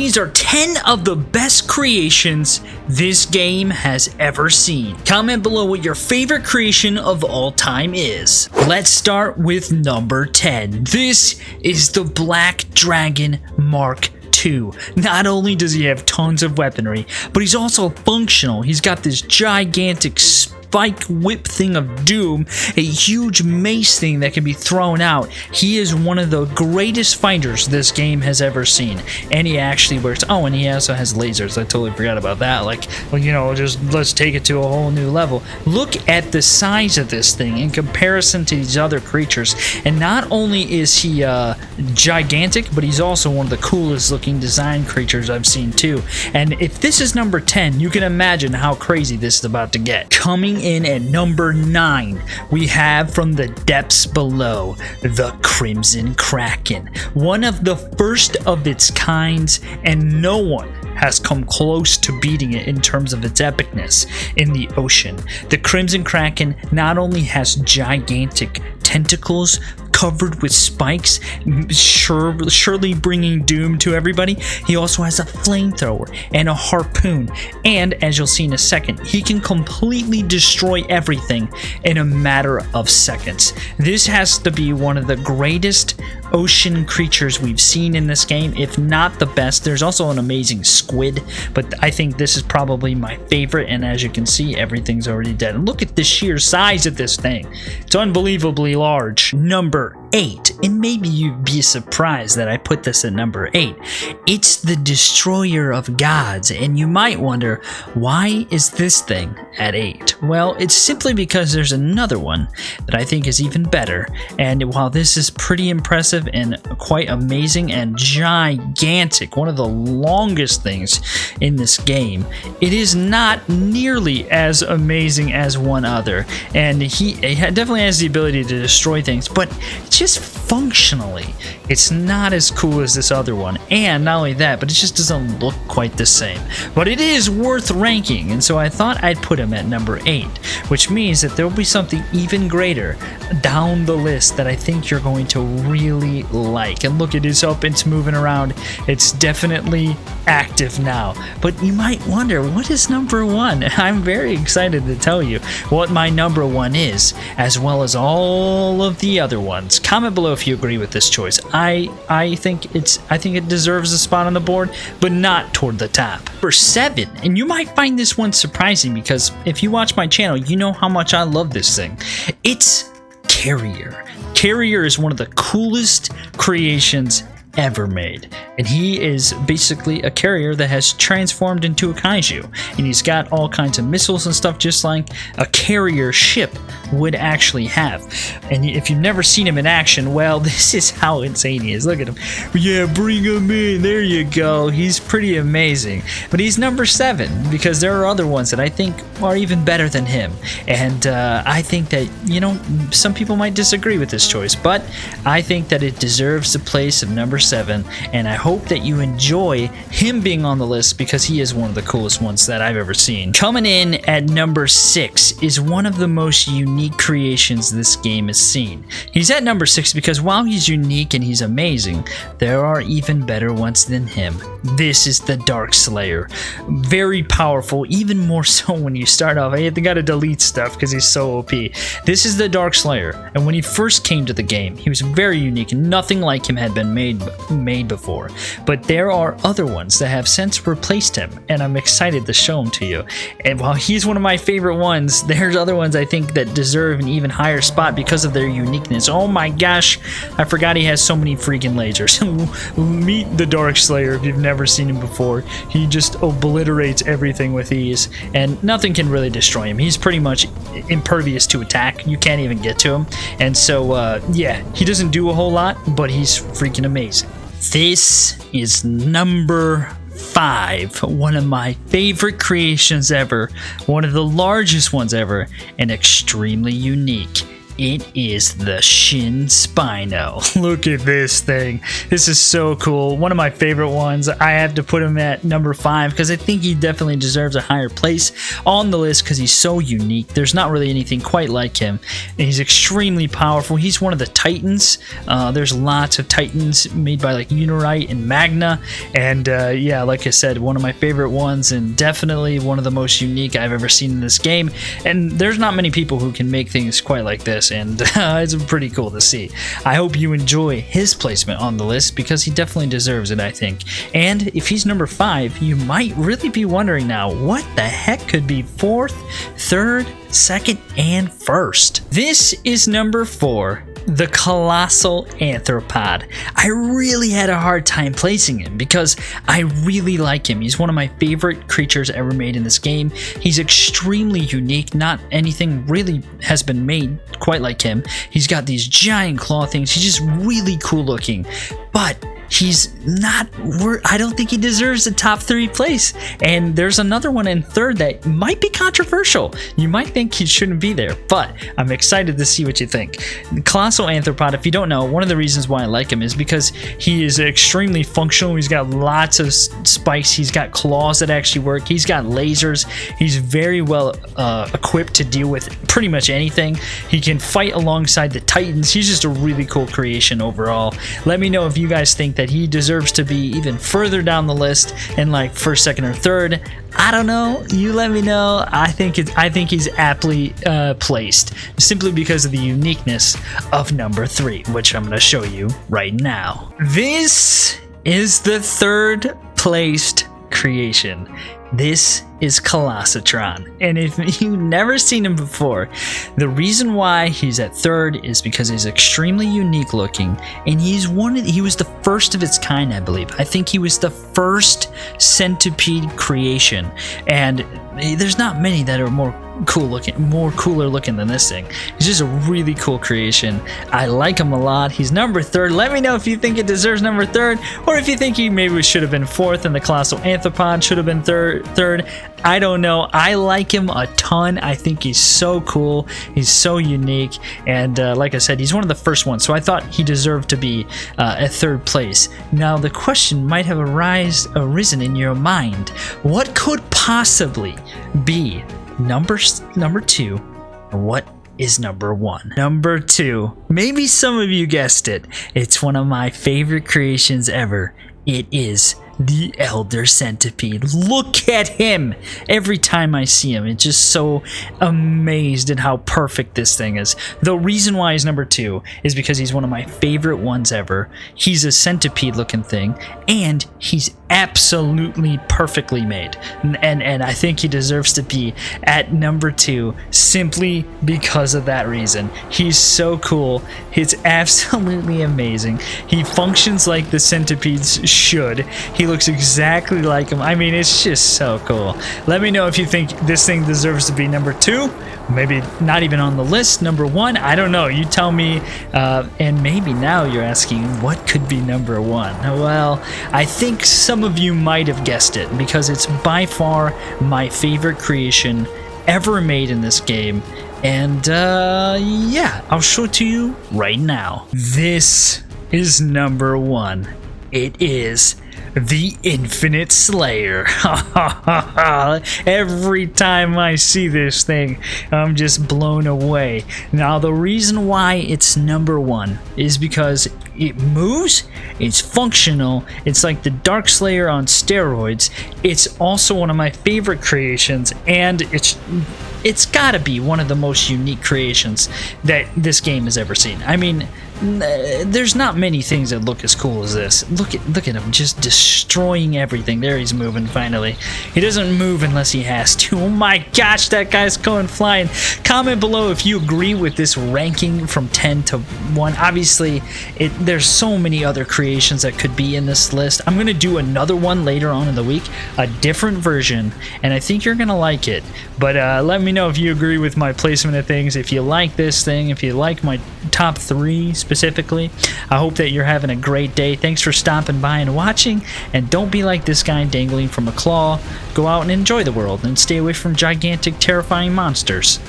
these are 10 of the best creations this game has ever seen. Comment below what your favorite creation of all time is. Let's start with number 10. This is the Black Dragon Mark II. Not only does he have tons of weaponry, but he's also functional. He's got this gigantic spike whip thing of doom, a huge mace thing that can be thrown out. He is one of the greatest fighters this game has ever seen, and he actually works. Oh, and he also has lasers. I totally forgot about that. Like, well, you know, just let's take it to a whole new level. Look at the size of this thing in comparison to these other creatures, and not only is he gigantic, but he's also one of the coolest looking design creatures I've seen too. And if this is number 10, you can imagine how crazy this is about to get. Coming in at number 9, we have from the depths below, the Crimson Kraken. One of the first of its kinds, and no one has come close to beating it in terms of its epicness in the ocean. The Crimson Kraken not only has gigantic tentacles covered with spikes, surely bringing doom to everybody, he also has a flamethrower and a harpoon, and as you'll see in a second, he can completely destroy everything in a matter of seconds. This has to be one of the greatest ocean creatures we've seen in this game, if not the best. There's also an amazing squid, but I think this is probably my favorite, and as you can see, everything's already dead. And look at the sheer size of this thing. It's unbelievably large. Number 8, and maybe you'd be surprised that I put this at number 8. It's the Destroyer of Gods, and you might wonder, why is this thing at 8? Well, it's simply because there's another one that I think is even better, and while this is pretty impressive and quite amazing and gigantic, one of the longest things in this game, it is not nearly as amazing as one other, and he definitely has the ability to destroy things, but just functionally, it's not as cool as this other one. And not only that, but it just doesn't look quite the same. But it is worth ranking, and so I thought I'd put him at number 8, which means that there will be something even greater down the list that I think you're going to really like. And look, it is up, it's moving around, it's definitely active now. But you might wonder, what is number 1? I'm very excited to tell you what my number 1 is, as well as all of the other ones. Comment below if you agree with this choice. I think it deserves a spot on the board, but not toward the top. Number 7, and you might find this one surprising because if you watch my channel, you know how much I love this thing. It's Carrier. Carrier is one of the coolest creations ever made, and he is basically a carrier that has transformed into a kaiju, and he's got all kinds of missiles and stuff just like a carrier ship would actually have. And if you've never seen him in action, well, this is how insane he is. Look at him. Yeah, bring him in. There you go. He's pretty amazing. But he's number 7 because there are other ones that I think are even better than him, and I think that, you know, some people might disagree with this choice, but I think that it deserves the place of number 7, and I hope that you enjoy him being on the list because he is one of the coolest ones that I've ever seen. Coming in at number 6 is one of the most unique creations this game has seen. He's at number 6 because while he's unique and he's amazing, there are even better ones than him. This is the Dark Slayer. Very powerful, even more so when you start off. I gotta delete stuff because he's so OP. This is the Dark Slayer, and when he first came to the game, he was very unique and nothing like him had been made before. But there are other ones that have since replaced him, and I'm excited to show them to you. And while he's one of my favorite ones, there's other ones I think that deserve an even higher spot because of their uniqueness. Oh my gosh, I forgot he has so many freaking lasers. Meet the Dark Slayer if you've never seen him before. He just obliterates everything with ease, and nothing can really destroy him. He's pretty much impervious to attack. You can't even get to him. And so, yeah, he doesn't do a whole lot, but he's freaking amazing. This is number 5, one of my favorite creations ever, one of the largest ones ever, and extremely unique. It is the Shin Spino. Look at this thing. This is so cool. One of my favorite ones. I have to put him at number 5 because I think he definitely deserves a higher place on the list because he's so unique. There's not really anything quite like him. And he's extremely powerful. He's one of the Titans. There's lots of Titans made by like Unirite and Magna. And yeah, like I said, one of my favorite ones and definitely one of the most unique I've ever seen in this game. And there's not many people who can make things quite like this. And it's pretty cool to see. I hope you enjoy his placement on the list because he definitely deserves it, I think. And if he's number 5, you might really be wondering now, what the heck could be 4th, 3rd, 2nd, and 1st? This is number 4. The Colossal anthropod. I really had a hard time placing him because I really like him. He's one of my favorite creatures ever made in this game. He's extremely unique. Not anything really has been made quite like him. He's got these giant claw things. He's just really cool looking. But he's not, I don't think he deserves the top 3 place. And there's another one in 3rd that might be controversial. You might think he shouldn't be there, but I'm excited to see what you think. The Colossal anthropod, if you don't know, one of the reasons why I like him is because he is extremely functional. He's got lots of spikes. He's got claws that actually work. He's got lasers. He's very well equipped to deal with pretty much anything. He can fight alongside the Titans. He's just a really cool creation overall. Let me know if you guys think that he deserves to be even further down the list in like 1st, 2nd, or 3rd. I don't know. You let me know. I think he's aptly placed simply because of the uniqueness of number 3, which I'm going to show you right now. This is the 3rd placed creation. This is Colossustron, and if you've never seen him before, the reason why he's at 3rd is because he's extremely unique looking, and he was the first of its kind, I believe. I think he was the first Centipede creation, and there's not many that are more cooler looking than this thing. He's just a really cool creation. I like him a lot. He's number 3rd. Let me know if you think it deserves number 3rd, or if you think he maybe should have been 4th and the Colossal anthropod should have been 3rd. I don't know. I like him a ton. I think he's so cool. He's so unique, and like I said, he's one of the first ones, so I thought he deserved to be at 3rd place. Now the question might have arisen in your mind: what could possibly be number 2, and what is number 1? Number 2, maybe some of you guessed it. It's one of my favorite creations ever. It is the Elder Centipede. Look at him! Every time I see him, it's just so amazed at how perfect this thing is. The reason why he's number 2 is because he's one of my favorite ones ever. He's a centipede looking thing, and he's absolutely perfectly made. And I think he deserves to be at number 2 simply because of that reason. He's so cool. It's absolutely amazing. He functions like the centipedes should. He looks exactly like him. I mean, it's just so cool. Let me know if you think this thing deserves to be number 2. Maybe not even on the list. Number 1. I don't know. You tell me. And maybe now you're asking, what could be number 1? Well, I think some of you might have guessed it because it's by far my favorite creation ever made in this game. And yeah, I'll show it to you right now. This is number 1. It is the Infinite Slayer. Every time I see this thing, I'm just blown away. Now, the reason why it's number 1 is because it moves, it's functional, it's like the Dark Slayer on steroids. It's also one of my favorite creations, and it's gotta be one of the most unique creations that this game has ever seen. I mean, there's not many things that look as cool as this. Look at him just destroying everything. There, he's moving finally. He doesn't move unless he has to. Oh my gosh, that guy's going flying. Comment below if you agree with this ranking from 10 to 1. Obviously, there's so many other creations that could be in this list. I'm gonna do another one later on in the week, a different version, and I think you're gonna like it. But let me know if you agree with my placement of things, if you like this thing, if you like my top 3 specifically. I hope that you're having a great day. Thanks for stopping by and watching, and don't be like this guy dangling from a claw. Go out and enjoy the world and stay away from gigantic, terrifying monsters.